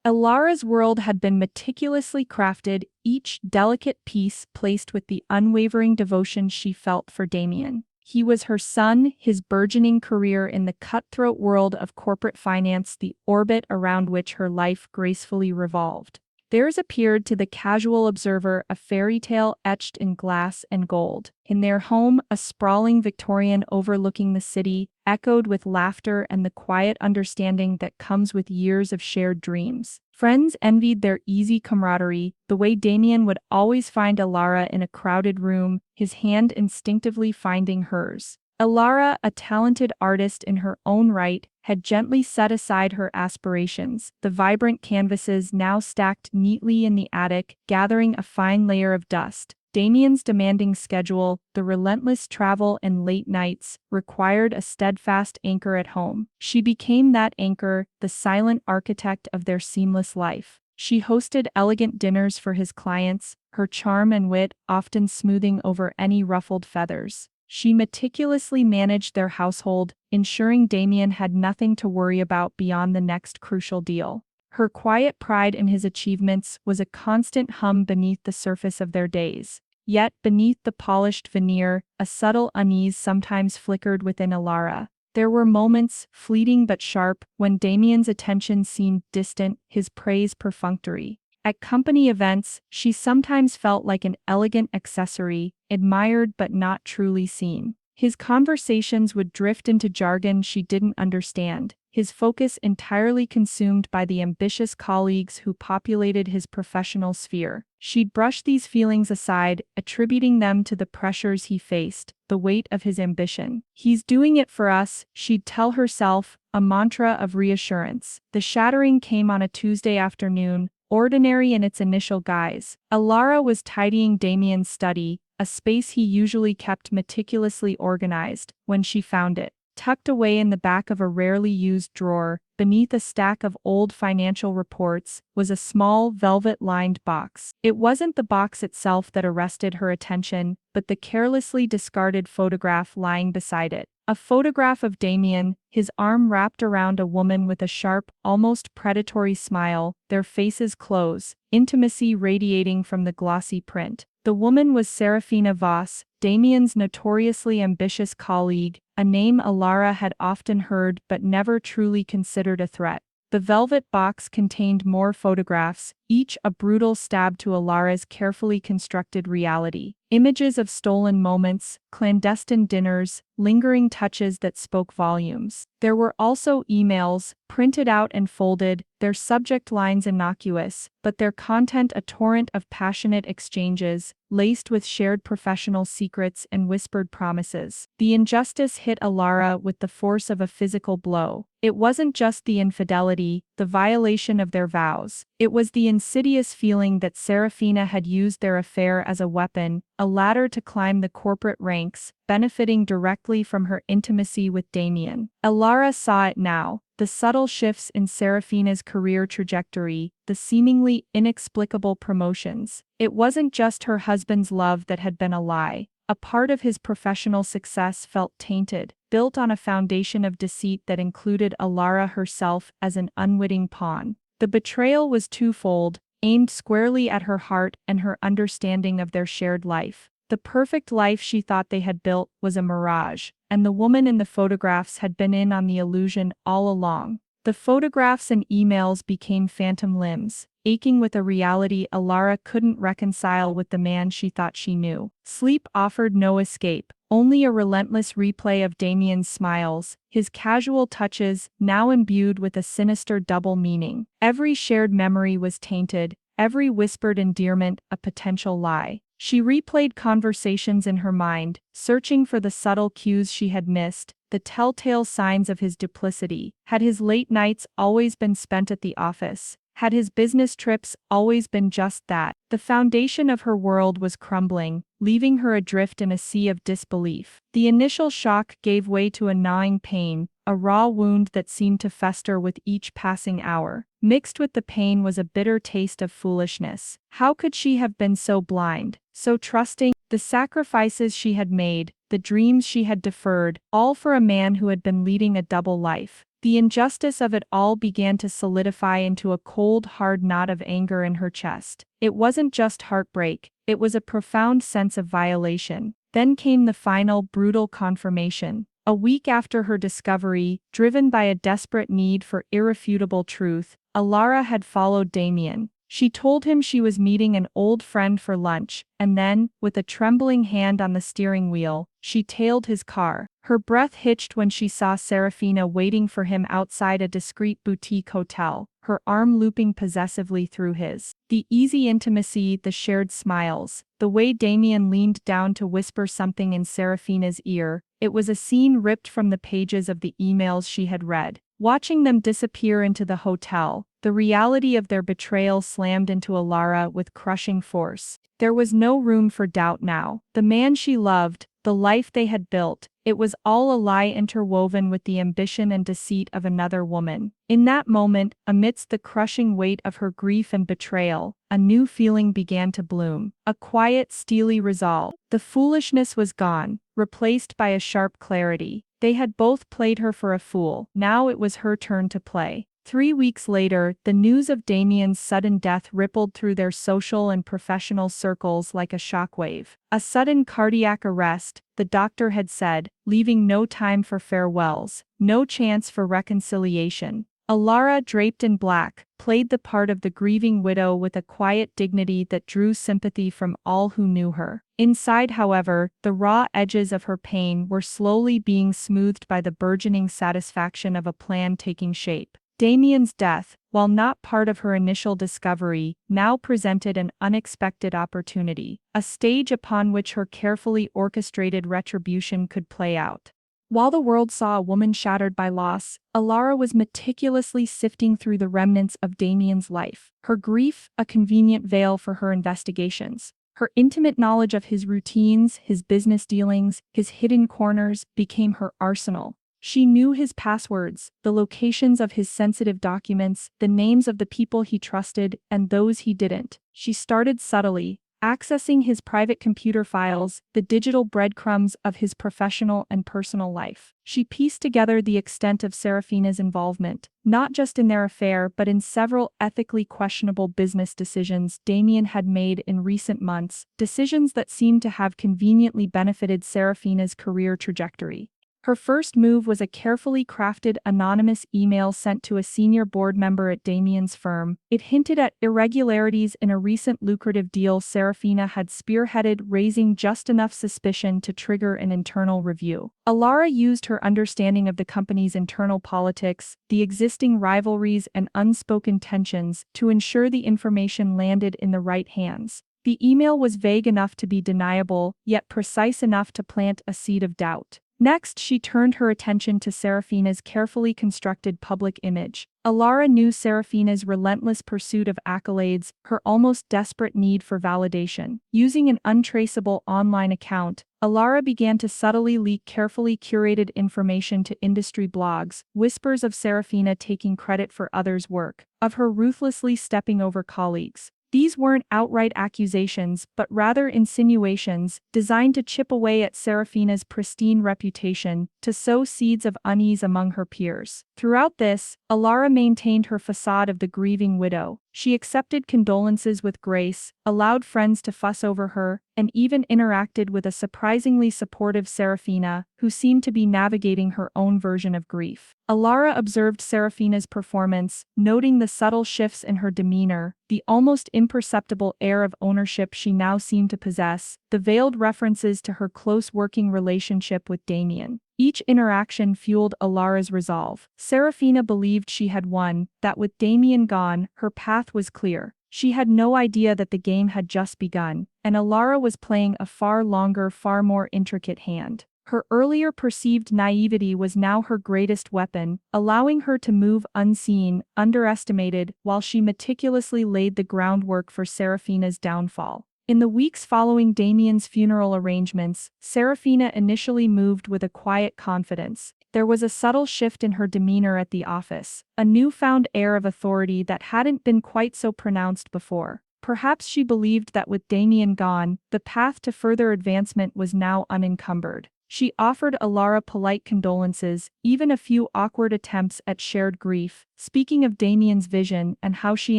Elara's world had been meticulously crafted, each delicate piece placed with the unwavering devotion she felt for Damien. He was her son, his burgeoning career in the cutthroat world of corporate finance, the orbit around which her life gracefully revolved. Theirs appeared to the casual observer a fairy tale etched in glass and gold. In their home, a sprawling Victorian overlooking the city, echoed with laughter and the quiet understanding that comes with years of shared dreams. Friends envied their easy camaraderie, the way Damien would always find Elara in a crowded room, his hand instinctively finding hers. Elara, a talented artist in her own right, had gently set aside her aspirations, the vibrant canvases now stacked neatly in the attic, gathering a fine layer of dust. Damien's demanding schedule, the relentless travel and late nights, required a steadfast anchor at home. She became that anchor, the silent architect of their seamless life. She hosted elegant dinners for his clients, her charm and wit often smoothing over any ruffled feathers. She meticulously managed their household, ensuring Damien had nothing to worry about beyond the next crucial deal. Her quiet pride in his achievements was a constant hum beneath the surface of their days. Yet, beneath the polished veneer, a subtle unease sometimes flickered within Elara. There were moments, fleeting but sharp, when Damien's attention seemed distant, his praise perfunctory. At company events, she sometimes felt like an elegant accessory, admired but not truly seen. His conversations would drift into jargon she didn't understand, his focus entirely consumed by the ambitious colleagues who populated his professional sphere. She'd brush these feelings aside, attributing them to the pressures he faced, the weight of his ambition. "He's doing it for us," she'd tell herself, a mantra of reassurance. The shattering came on a Tuesday afternoon, ordinary in its initial guise. Elara was tidying Damien's study, a space he usually kept meticulously organized, when she found it. Tucked away in the back of a rarely used drawer, beneath a stack of old financial reports, was a small, velvet-lined box. It wasn't the box itself that arrested her attention, but the carelessly discarded photograph lying beside it. A photograph of Damien, his arm wrapped around a woman with a sharp, almost predatory smile, their faces close, intimacy radiating from the glossy print. The woman was Serafina Voss, Damien's notoriously ambitious colleague, a name Elara had often heard but never truly considered a threat. The velvet box contained more photographs, each a brutal stab to Elara's carefully constructed reality. Images of stolen moments, clandestine dinners, lingering touches that spoke volumes. There were also emails, printed out and folded, their subject lines innocuous, but their content a torrent of passionate exchanges, laced with shared professional secrets and whispered promises. The injustice hit Elara with the force of a physical blow. It wasn't just the infidelity, the violation of their vows. It was the insidious feeling that Serafina had used their affair as a weapon, a ladder to climb the corporate ranks, benefiting directly from her intimacy with Damien. Elara saw it now, the subtle shifts in Serafina's career trajectory, the seemingly inexplicable promotions. It wasn't just her husband's love that had been a lie. A part of his professional success felt tainted, built on a foundation of deceit that included Elara herself as an unwitting pawn. The betrayal was twofold, aimed squarely at her heart and her understanding of their shared life. The perfect life she thought they had built was a mirage, and the woman in the photographs had been in on the illusion all along. The photographs and emails became phantom limbs, aching with a reality Elara couldn't reconcile with the man she thought she knew. Sleep offered no escape, only a relentless replay of Damien's smiles, his casual touches, now imbued with a sinister double meaning. Every shared memory was tainted, every whispered endearment a potential lie. She replayed conversations in her mind, searching for the subtle cues she had missed, the telltale signs of his duplicity. Had his late nights always been spent at the office? Had his business trips always been just that? The foundation of her world was crumbling, leaving her adrift in a sea of disbelief. The initial shock gave way to a gnawing pain, a raw wound that seemed to fester with each passing hour. Mixed with the pain was a bitter taste of foolishness. How could she have been so blind, so trusting? The sacrifices she had made, the dreams she had deferred, all for a man who had been leading a double life. The injustice of it all began to solidify into a cold, hard knot of anger in her chest. It wasn't just heartbreak, it was a profound sense of violation. Then came the final, brutal confirmation. A week after her discovery, driven by a desperate need for irrefutable truth, Elara had followed Damien. She told him she was meeting an old friend for lunch, and then, with a trembling hand on the steering wheel, she tailed his car. Her breath hitched when she saw Serafina waiting for him outside a discreet boutique hotel, her arm looping possessively through his. The easy intimacy, the shared smiles, the way Damien leaned down to whisper something in Serafina's ear, it was a scene ripped from the pages of the emails she had read. Watching them disappear into the hotel, the reality of their betrayal slammed into Elara with crushing force. There was no room for doubt now. The man she loved, the life they had built, it was all a lie interwoven with the ambition and deceit of another woman. In that moment, amidst the crushing weight of her grief and betrayal, a new feeling began to bloom. A quiet, steely resolve. The foolishness was gone, replaced by a sharp clarity. They had both played her for a fool. Now it was her turn to play. 3 weeks later, the news of Damien's sudden death rippled through their social and professional circles like a shockwave. A sudden cardiac arrest, the doctor had said, leaving no time for farewells, no chance for reconciliation. Elara, draped in black, played the part of the grieving widow with a quiet dignity that drew sympathy from all who knew her. Inside, however, the raw edges of her pain were slowly being smoothed by the burgeoning satisfaction of a plan taking shape. Damien's death, while not part of her initial discovery, now presented an unexpected opportunity, a stage upon which her carefully orchestrated retribution could play out. While the world saw a woman shattered by loss, Elara was meticulously sifting through the remnants of Damien's life. Her grief, a convenient veil for her investigations. Her intimate knowledge of his routines, his business dealings, his hidden corners, became her arsenal. She knew his passwords, the locations of his sensitive documents, the names of the people he trusted and those he didn't. She started subtly, accessing his private computer files, the digital breadcrumbs of his professional and personal life. She pieced together the extent of Serafina's involvement, not just in their affair but in several ethically questionable business decisions Damien had made in recent months, decisions that seemed to have conveniently benefited Serafina's career trajectory. Her first move was a carefully crafted anonymous email sent to a senior board member at Damien's firm. It hinted at irregularities in a recent lucrative deal Serafina had spearheaded, raising just enough suspicion to trigger an internal review. Elara used her understanding of the company's internal politics, the existing rivalries and unspoken tensions to ensure the information landed in the right hands. The email was vague enough to be deniable, yet precise enough to plant a seed of doubt. Next, she turned her attention to Serafina's carefully constructed public image. Elara knew Serafina's relentless pursuit of accolades, her almost desperate need for validation. Using an untraceable online account, Elara began to subtly leak carefully curated information to industry blogs, whispers of Serafina taking credit for others' work, of her ruthlessly stepping over colleagues. These weren't outright accusations, but rather insinuations, designed to chip away at Serafina's pristine reputation, to sow seeds of unease among her peers. Throughout this, Elara maintained her facade of the grieving widow. She accepted condolences with grace, allowed friends to fuss over her, and even interacted with a surprisingly supportive Serafina, who seemed to be navigating her own version of grief. Elara observed Serafina's performance, noting the subtle shifts in her demeanor, the almost imperceptible air of ownership she now seemed to possess, the veiled references to her close working relationship with Damien. Each interaction fueled Elara's resolve. Serafina believed she had won, that with Damien gone, her path was clear. She had no idea that the game had just begun, and Elara was playing a far longer, far more intricate hand. Her earlier perceived naivety was now her greatest weapon, allowing her to move unseen, underestimated, while she meticulously laid the groundwork for Serafina's downfall. In the weeks following Damien's funeral arrangements, Serafina initially moved with a quiet confidence. There was a subtle shift in her demeanor at the office, a newfound air of authority that hadn't been quite so pronounced before. Perhaps she believed that with Damien gone, the path to further advancement was now unencumbered. She offered Elara polite condolences, even a few awkward attempts at shared grief, speaking of Damien's vision and how she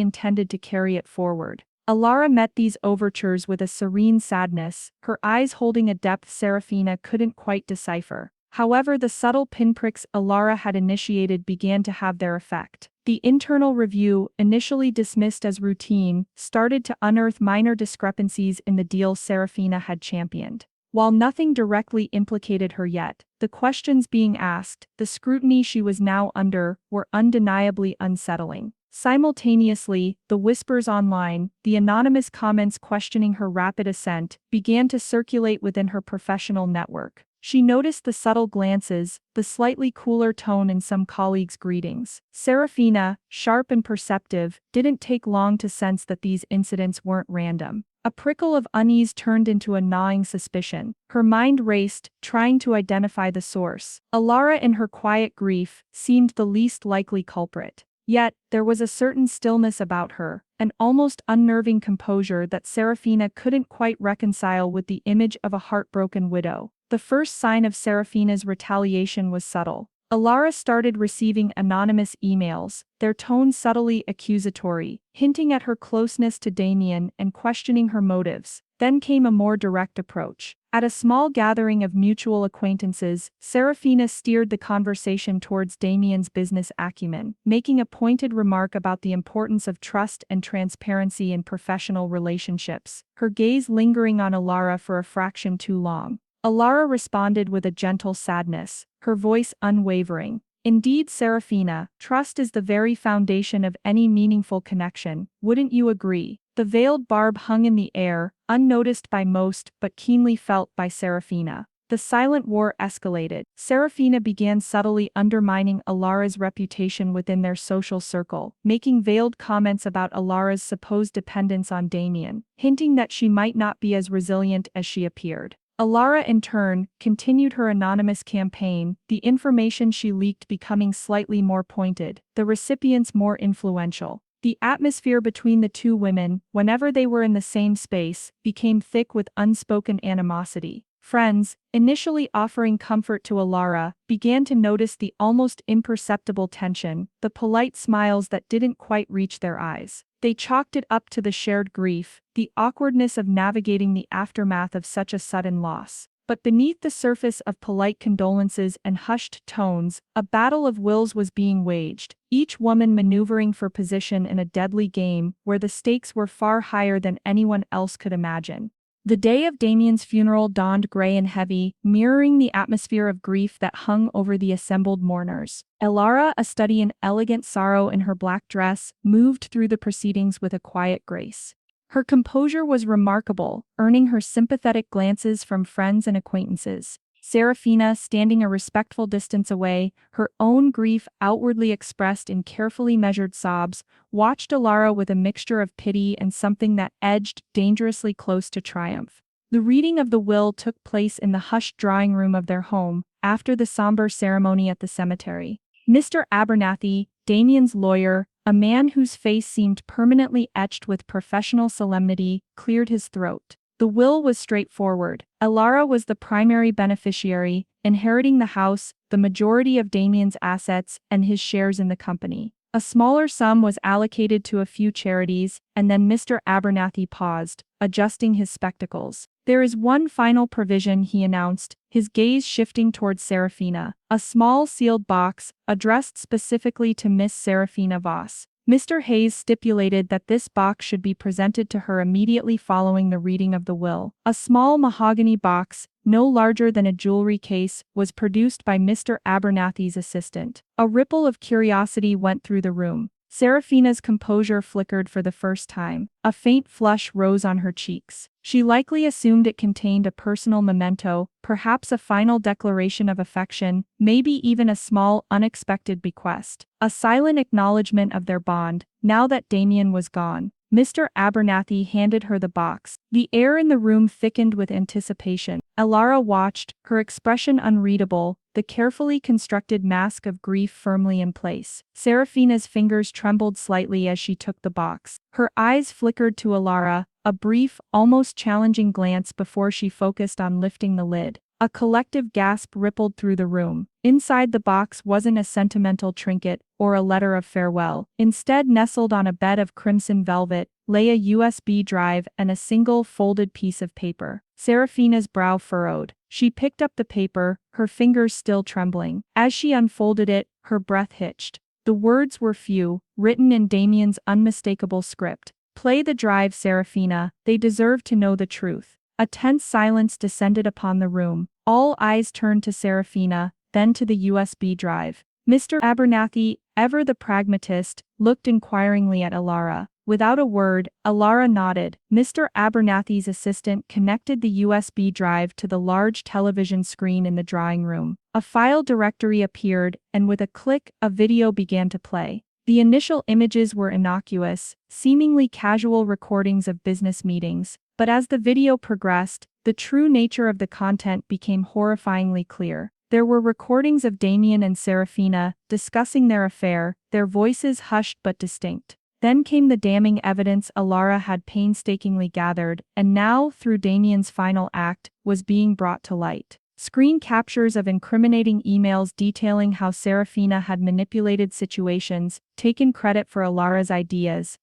intended to carry it forward. Elara met these overtures with a serene sadness, her eyes holding a depth Serafina couldn't quite decipher. However, the subtle pinpricks Elara had initiated began to have their effect. The internal review, initially dismissed as routine, started to unearth minor discrepancies in the deal Serafina had championed. While nothing directly implicated her yet, the questions being asked, the scrutiny she was now under, were undeniably unsettling. Simultaneously, the whispers online, the anonymous comments questioning her rapid ascent, began to circulate within her professional network. She noticed the subtle glances, the slightly cooler tone in some colleagues' greetings. Serafina, sharp and perceptive, didn't take long to sense that these incidents weren't random. A prickle of unease turned into a gnawing suspicion. Her mind raced, trying to identify the source. Elara, in her quiet grief, seemed the least likely culprit. Yet, there was a certain stillness about her, an almost unnerving composure that Serafina couldn't quite reconcile with the image of a heartbroken widow. The first sign of Serafina's retaliation was subtle. Elara started receiving anonymous emails, their tone subtly accusatory, hinting at her closeness to Damien and questioning her motives. Then came a more direct approach. At a small gathering of mutual acquaintances, Serafina steered the conversation towards Damien's business acumen, making a pointed remark about the importance of trust and transparency in professional relationships, her gaze lingering on Elara for a fraction too long. Elara responded with a gentle sadness, her voice unwavering. Indeed, Serafina, trust is the very foundation of any meaningful connection, wouldn't you agree? The veiled barb hung in the air, unnoticed by most but keenly felt by Serafina. The silent war escalated. Serafina began subtly undermining Elara's reputation within their social circle, making veiled comments about Elara's supposed dependence on Damien, hinting that she might not be as resilient as she appeared. Elara, in turn, continued her anonymous campaign, the information she leaked becoming slightly more pointed, the recipients more influential. The atmosphere between the two women, whenever they were in the same space, became thick with unspoken animosity. Friends, initially offering comfort to Elara, began to notice the almost imperceptible tension, the polite smiles that didn't quite reach their eyes. They chalked it up to the shared grief, the awkwardness of navigating the aftermath of such a sudden loss. But beneath the surface of polite condolences and hushed tones, a battle of wills was being waged, each woman maneuvering for position in a deadly game where the stakes were far higher than anyone else could imagine. The day of Damien's funeral dawned gray and heavy, mirroring the atmosphere of grief that hung over the assembled mourners. Elara, a study in elegant sorrow in her black dress, moved through the proceedings with a quiet grace. Her composure was remarkable, earning her sympathetic glances from friends and acquaintances. Serafina, standing a respectful distance away, her own grief outwardly expressed in carefully measured sobs, watched Elara with a mixture of pity and something that edged dangerously close to triumph. The reading of the will took place in the hushed drawing room of their home, after the somber ceremony at the cemetery. Mr. Abernathy, Damien's lawyer, a man whose face seemed permanently etched with professional solemnity, cleared his throat. The will was straightforward. Elara was the primary beneficiary, inheriting the house, the majority of Damien's assets, and his shares in the company. A smaller sum was allocated to a few charities, and then Mr. Abernathy paused, adjusting his spectacles. There is one final provision, he announced, his gaze shifting towards Serafina, a small sealed box, addressed specifically to Miss Serafina Voss. Mr. Hayes stipulated that this box should be presented to her immediately following the reading of the will. A small mahogany box, no larger than a jewelry case, was produced by Mr. Abernathy's assistant. A ripple of curiosity went through the room. Serafina's composure flickered for the first time. A faint flush rose on her cheeks. She likely assumed it contained a personal memento, perhaps a final declaration of affection, maybe even a small, unexpected bequest. A silent acknowledgement of their bond, now that Damien was gone. Mr. Abernathy handed her the box. The air in the room thickened with anticipation. Elara watched, her expression unreadable, the carefully constructed mask of grief firmly in place. Serafina's fingers trembled slightly as she took the box. Her eyes flickered to Elara, a brief, almost challenging glance before she focused on lifting the lid. A collective gasp rippled through the room. Inside the box wasn't a sentimental trinket or a letter of farewell. Instead, nestled on a bed of crimson velvet, lay a USB drive and a single folded piece of paper. Serafina's brow furrowed. She picked up the paper, her fingers still trembling. As she unfolded it, her breath hitched. The words were few, written in Damien's unmistakable script. "Play the drive, Serafina, they deserve to know the truth." A tense silence descended upon the room. All eyes turned to Serafina, then to the USB drive. Mr. Abernathy, ever the pragmatist, looked inquiringly at Elara. Without a word, Elara nodded. Mr. Abernathy's assistant connected the USB drive to the large television screen in the drawing room. A file directory appeared, and with a click, a video began to play. The initial images were innocuous, seemingly casual recordings of business meetings, but as the video progressed, the true nature of the content became horrifyingly clear. There were recordings of Damien and Serafina discussing their affair, their voices hushed but distinct. Then came the damning evidence Elara had painstakingly gathered, and now, through Damien's final act, was being brought to light. Screen captures of incriminating emails detailing how Serafina had manipulated situations, taken credit for Elara's ideas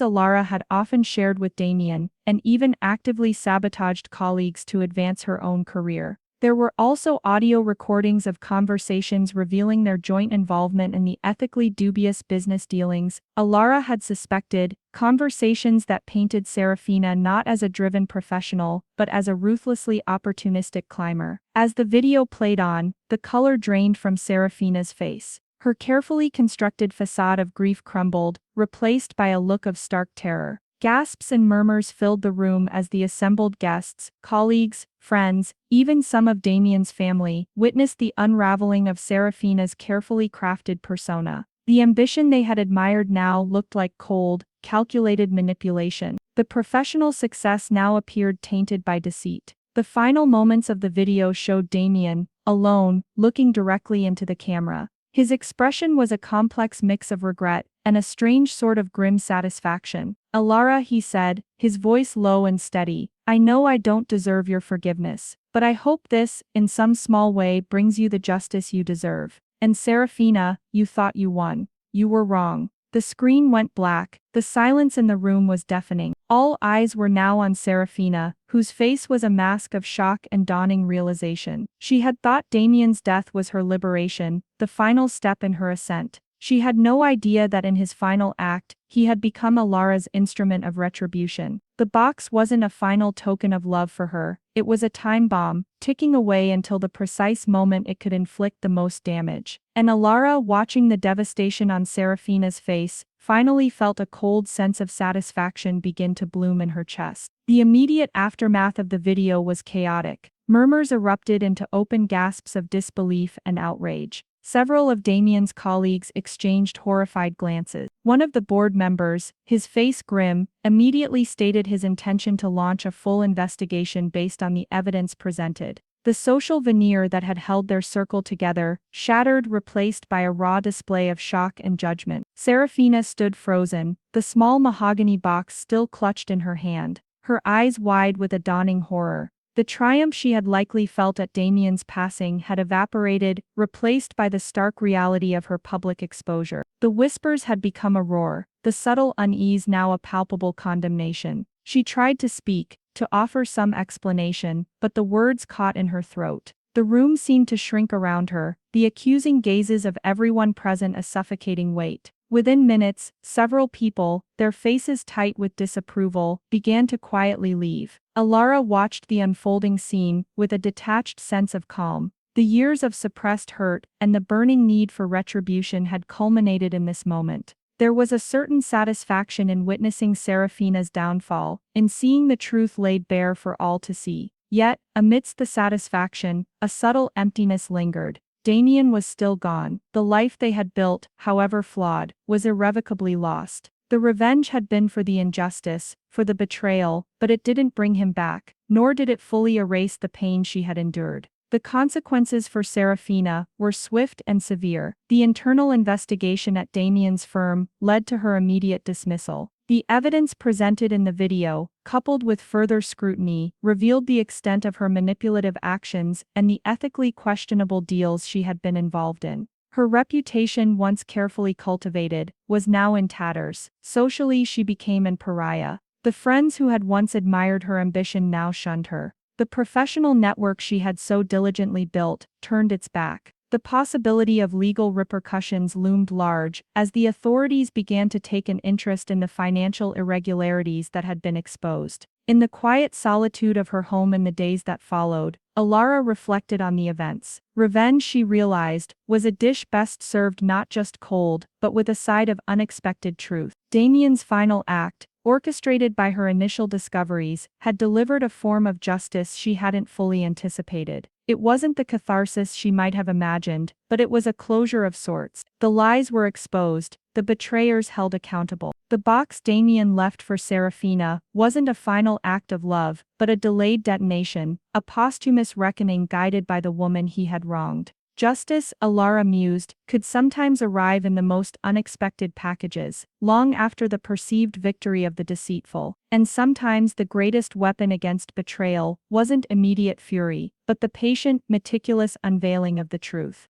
Elara had often shared with Damien, and even actively sabotaged colleagues to advance her own career. There were also audio recordings of conversations revealing their joint involvement in the ethically dubious business dealings Elara had suspected, conversations that painted Serafina not as a driven professional, but as a ruthlessly opportunistic climber. As the video played on, the color drained from Serafina's face. Her carefully constructed facade of grief crumbled, replaced by a look of stark terror. Gasps and murmurs filled the room as the assembled guests, colleagues, friends, even some of Damien's family, witnessed the unraveling of Serafina's carefully crafted persona. The ambition they had admired now looked like cold, calculated manipulation. The professional success now appeared tainted by deceit. The final moments of the video showed Damien, alone, looking directly into the camera. His expression was a complex mix of regret and a strange sort of grim satisfaction. "Elara," he said, his voice low and steady, "I know I don't deserve your forgiveness, but I hope this, in some small way, brings you the justice you deserve. And Serafina, you thought you won. You were wrong." The screen went black. The silence in the room was deafening. All eyes were now on Serafina, whose face was a mask of shock and dawning realization. She had thought Damien's death was her liberation, the final step in her ascent. She had no idea that in his final act, he had become Elara's instrument of retribution. The box wasn't a final token of love for her, it was a time bomb, ticking away until the precise moment it could inflict the most damage. And Elara, watching the devastation on Serafina's face, finally felt a cold sense of satisfaction begin to bloom in her chest. The immediate aftermath of the video was chaotic. Murmurs erupted into open gasps of disbelief and outrage. Several of Damien's colleagues exchanged horrified glances. One of the board members, his face grim, immediately stated his intention to launch a full investigation based on the evidence presented. The social veneer that had held their circle together, shattered, replaced by a raw display of shock and judgment. Serafina stood frozen, the small mahogany box still clutched in her hand, her eyes wide with a dawning horror. The triumph she had likely felt at Damien's passing had evaporated, replaced by the stark reality of her public exposure. The whispers had become a roar, the subtle unease now a palpable condemnation. She tried to speak, to offer some explanation, but the words caught in her throat. The room seemed to shrink around her, the accusing gazes of everyone present a suffocating weight. Within minutes, several people, their faces tight with disapproval, began to quietly leave. Elara watched the unfolding scene with a detached sense of calm. The years of suppressed hurt and the burning need for retribution had culminated in this moment. There was a certain satisfaction in witnessing Serafina's downfall, in seeing the truth laid bare for all to see. Yet, amidst the satisfaction, a subtle emptiness lingered. Damien was still gone. The life they had built, however flawed, was irrevocably lost. The revenge had been for the injustice, for the betrayal, but it didn't bring him back, nor did it fully erase the pain she had endured. The consequences for Serafina were swift and severe. The internal investigation at Damien's firm led to her immediate dismissal. The evidence presented in the video, coupled with further scrutiny, revealed the extent of her manipulative actions and the ethically questionable deals she had been involved in. Her reputation, once carefully cultivated, was now in tatters. Socially, she became an pariah. The friends who had once admired her ambition now shunned her. The professional network she had so diligently built turned its back. The possibility of legal repercussions loomed large as the authorities began to take an interest in the financial irregularities that had been exposed. In the quiet solitude of her home in the days that followed, Elara reflected on the events. Revenge, she realized, was a dish best served not just cold, but with a side of unexpected truth. Damien's final act, orchestrated by her initial discoveries, had delivered a form of justice she hadn't fully anticipated. It wasn't the catharsis she might have imagined, but it was a closure of sorts. The lies were exposed, the betrayers held accountable. The box Damien left for Serafina wasn't a final act of love, but a delayed detonation, a posthumous reckoning guided by the woman he had wronged. Justice, Elara mused, could sometimes arrive in the most unexpected packages, long after the perceived victory of the deceitful. And sometimes the greatest weapon against betrayal wasn't immediate fury, but the patient, meticulous unveiling of the truth.